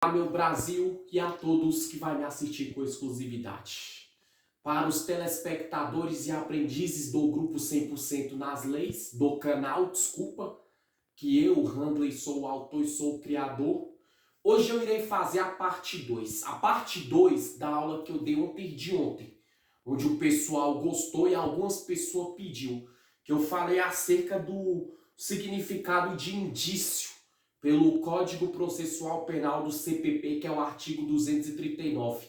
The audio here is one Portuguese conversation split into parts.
Olá, meu Brasil, e a todos que vai me assistir com exclusividade. Para os telespectadores e aprendizes do grupo 100% nas leis, do canal, desculpa, que eu, Handley, sou o autor e sou o criador, hoje eu irei fazer a parte 2. A parte 2 da aula que eu dei ontem e de ontem, onde o pessoal gostou e algumas pessoas pediu, que eu falei acerca do significado de indício pelo Código Processual Penal do CPP, que é o artigo 239.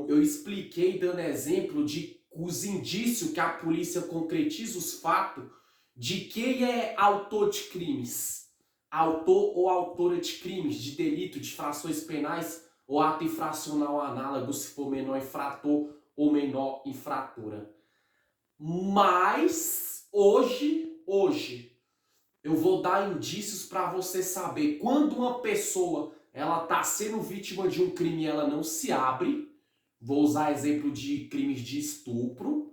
Eu expliquei dando exemplo de os indícios que a polícia concretiza os fatos de quem é autor de crimes, autor ou autora de crimes, de delito, de infrações penais ou ato infracional análogo, se for menor infrator ou menor infratora. Mas hoje eu vou dar indícios para você saber quando uma pessoa ela está sendo vítima de um crime e ela não se abre. Vou usar exemplo de crimes de estupro,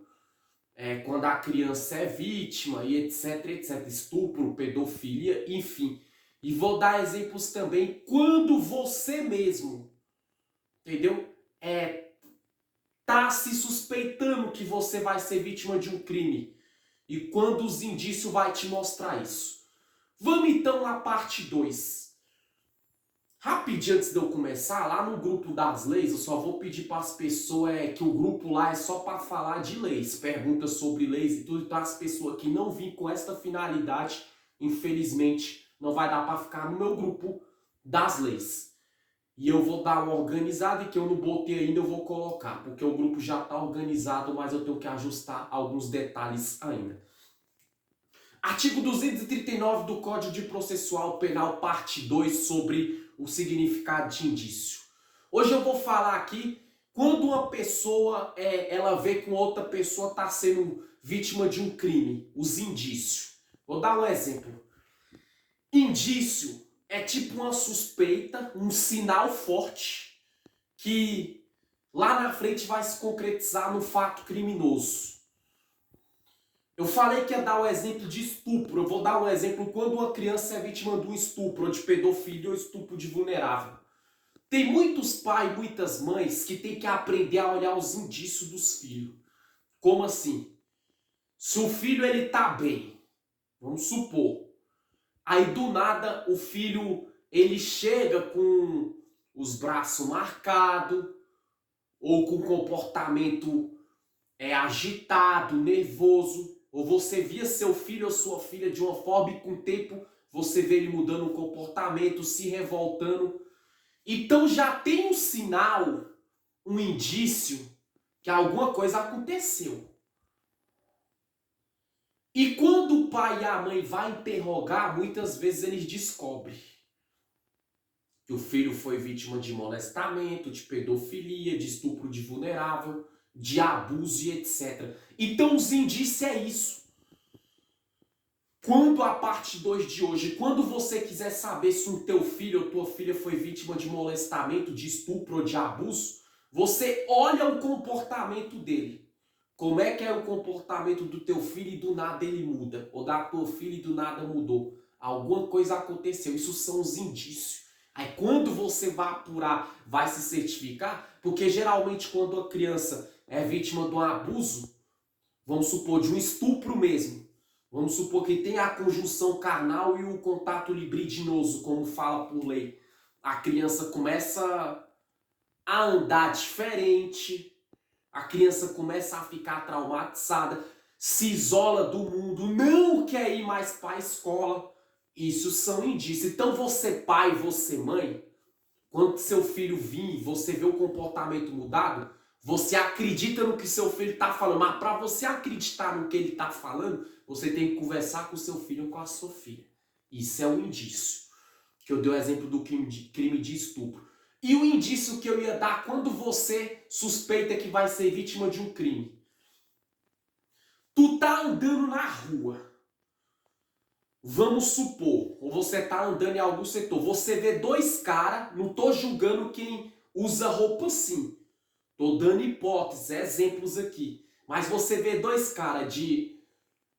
quando a criança é vítima e etc. Estupro, pedofilia, enfim. E vou dar exemplos também quando você mesmo, entendeu? Tá se suspeitando que você vai ser vítima de um crime. E quando os indícios vai te mostrar isso. Vamos então na parte 2. Rapidinho antes de eu começar, lá no grupo das leis, eu só vou pedir para as pessoas que o grupo lá é só para falar de leis, perguntas sobre leis e tudo. Então as pessoas que não vêm com esta finalidade, infelizmente, não vai dar para ficar no meu grupo das leis. E eu vou dar uma organizada e que eu não botei ainda eu vou colocar, porque o grupo já está organizado, mas eu tenho que ajustar alguns detalhes ainda. Artigo 239 do Código de Processual Penal, parte 2, sobre o significado de indício. Hoje eu vou falar aqui quando uma pessoa ela vê que outra pessoa está sendo vítima de um crime, os indícios. Vou dar um exemplo. Indício é tipo uma suspeita, um sinal forte que lá na frente vai se concretizar no fato criminoso. Eu falei que ia dar um exemplo de estupro. Eu vou dar um exemplo quando uma criança é vítima de um estupro, ou de pedofilia, ou estupro de vulnerável. Tem muitos pais e muitas mães que têm que aprender a olhar os indícios dos filhos. Como assim? Se o filho ele tá bem, vamos supor, aí do nada o filho ele chega com os braços marcados, ou com comportamento agitado, nervoso, ou você via seu filho ou sua filha de uma forma e com o tempo você vê ele mudando o comportamento, se revoltando. Então já tem um sinal, um indício que alguma coisa aconteceu. E quando o pai e a mãe vão interrogar, muitas vezes eles descobrem que o filho foi vítima de molestamento, de pedofilia, de estupro de vulnerável, de abuso e etc. Então os indícios é isso. Quando a parte 2 de hoje, quando você quiser saber se um teu filho ou tua filha foi vítima de molestamento, de estupro ou de abuso, você olha o comportamento dele. Como é que é o comportamento do teu filho e do nada ele muda? Ou da tua filha e do nada mudou? Alguma coisa aconteceu. Isso são os indícios. Aí quando você vai apurar, vai se certificar, porque geralmente quando a criança é vítima de um abuso, vamos supor, de um estupro mesmo, vamos supor que tem a conjunção carnal e o contato libidinoso, como fala por lei, a criança começa a andar diferente, a criança começa a ficar traumatizada, se isola do mundo, não quer ir mais para a escola. Isso são indícios. Então você pai, você mãe, quando seu filho vir e você vê o comportamento mudado, você acredita no que seu filho está falando. Mas para você acreditar no que ele está falando, você tem que conversar com o seu filho ou com a sua filha. Isso é um indício. Que eu dei o exemplo do crime de estupro. E o indício que eu ia dar quando você suspeita que vai ser vítima de um crime. Tu tá andando na rua. Vamos supor, ou você tá andando em algum setor, você vê dois caras, não tô julgando quem usa roupa assim. Tô dando hipóteses, exemplos aqui. Mas você vê dois caras de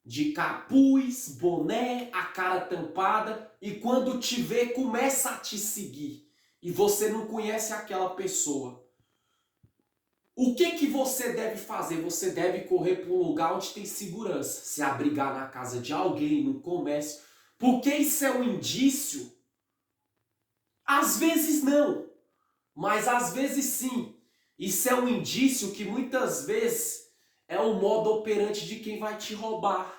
de capuz, boné, a cara tampada, e quando te vê, começa a te seguir. E você não conhece aquela pessoa. O que você deve fazer? Você deve correr para um lugar onde tem segurança. Se abrigar na casa de alguém, no comércio. Porque isso é um indício. Às vezes não, mas às vezes sim. Isso é um indício que muitas vezes é o modo operante de quem vai te roubar.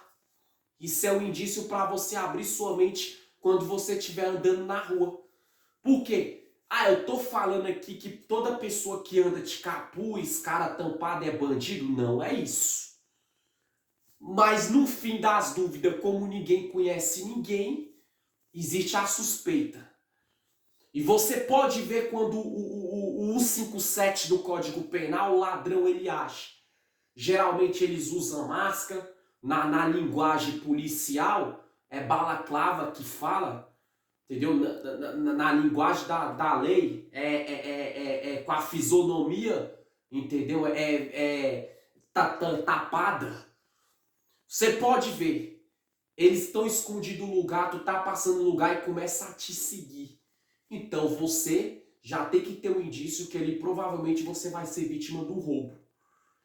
Isso é um indício para você abrir sua mente quando você estiver andando na rua. Por quê? Eu tô falando aqui que toda pessoa que anda de capuz, cara tampada é bandido? Não é isso. Mas no fim das dúvidas, como ninguém conhece ninguém, existe a suspeita. E você pode ver quando o 157 do Código Penal, o ladrão ele age. Geralmente eles usam máscara, na linguagem policial, é balaclava que fala, entendeu? Na linguagem da lei, com a fisionomia, entendeu? Tapada. Você pode ver, eles estão escondidos no lugar, tu tá passando no lugar e começa a te seguir. Então você já tem que ter um indício que ele provavelmente você vai ser vítima do roubo.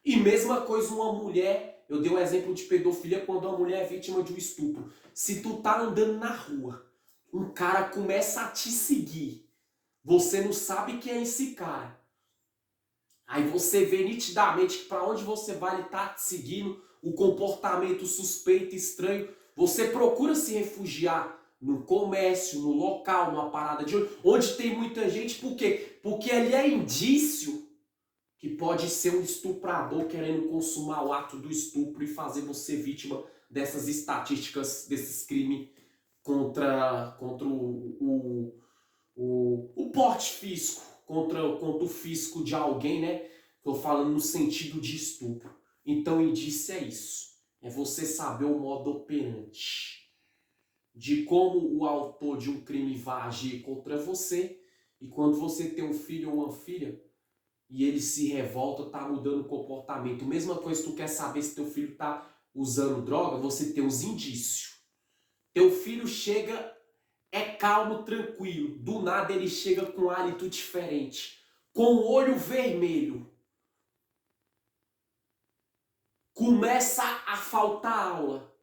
E mesma coisa uma mulher, eu dei um exemplo de pedofilia quando uma mulher é vítima de um estupro. Se tu tá andando na rua, um cara começa a te seguir, você não sabe quem é esse cara. Aí você vê nitidamente que para onde você vai ele tá te seguindo, o comportamento suspeito, estranho. Você procura se refugiar no comércio, no local, numa parada de onde tem muita gente. Por quê? Porque ali é indício que pode ser um estuprador querendo consumar o ato do estupro e fazer você vítima dessas estatísticas, desses crimes contra o porte físico, contra o físico de alguém, né? Tô falando no sentido de estupro. Então, indício é isso. É você saber o modo operante de como o autor de um crime vai agir contra você. E quando você tem um filho ou uma filha e ele se revolta, tá mudando o comportamento. Mesma coisa, tu quer saber se teu filho tá usando droga, você tem os indícios. Teu filho chega, é calmo, tranquilo. Do nada ele chega com um hálito diferente, com o olho vermelho. Começa a faltar aula.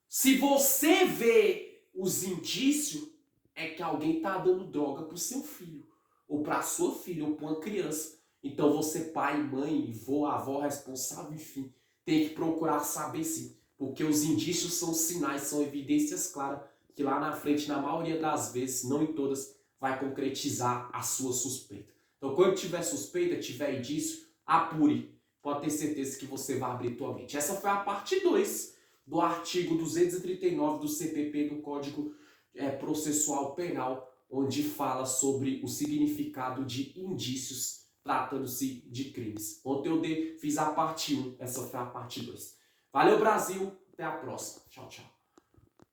Se você vê os indícios, é que alguém está dando droga para o seu filho, ou para a sua filha, ou para uma criança. Então você, pai, mãe, vô, avó responsável, enfim, tem que procurar saber sim. Porque os indícios são sinais, são evidências claras, que lá na frente, na maioria das vezes, não em todas, vai concretizar a sua suspeita. Então quando tiver suspeita, tiver indício, apure. Pode ter certeza que você vai abrir tua mente. Essa foi a parte 2 do artigo 239 do CPP do Código Processual Penal, onde fala sobre o significado de indícios tratando-se de crimes. Ontem eu fiz a parte 1, essa foi a parte 2. Valeu, Brasil, até a próxima. Tchau, tchau.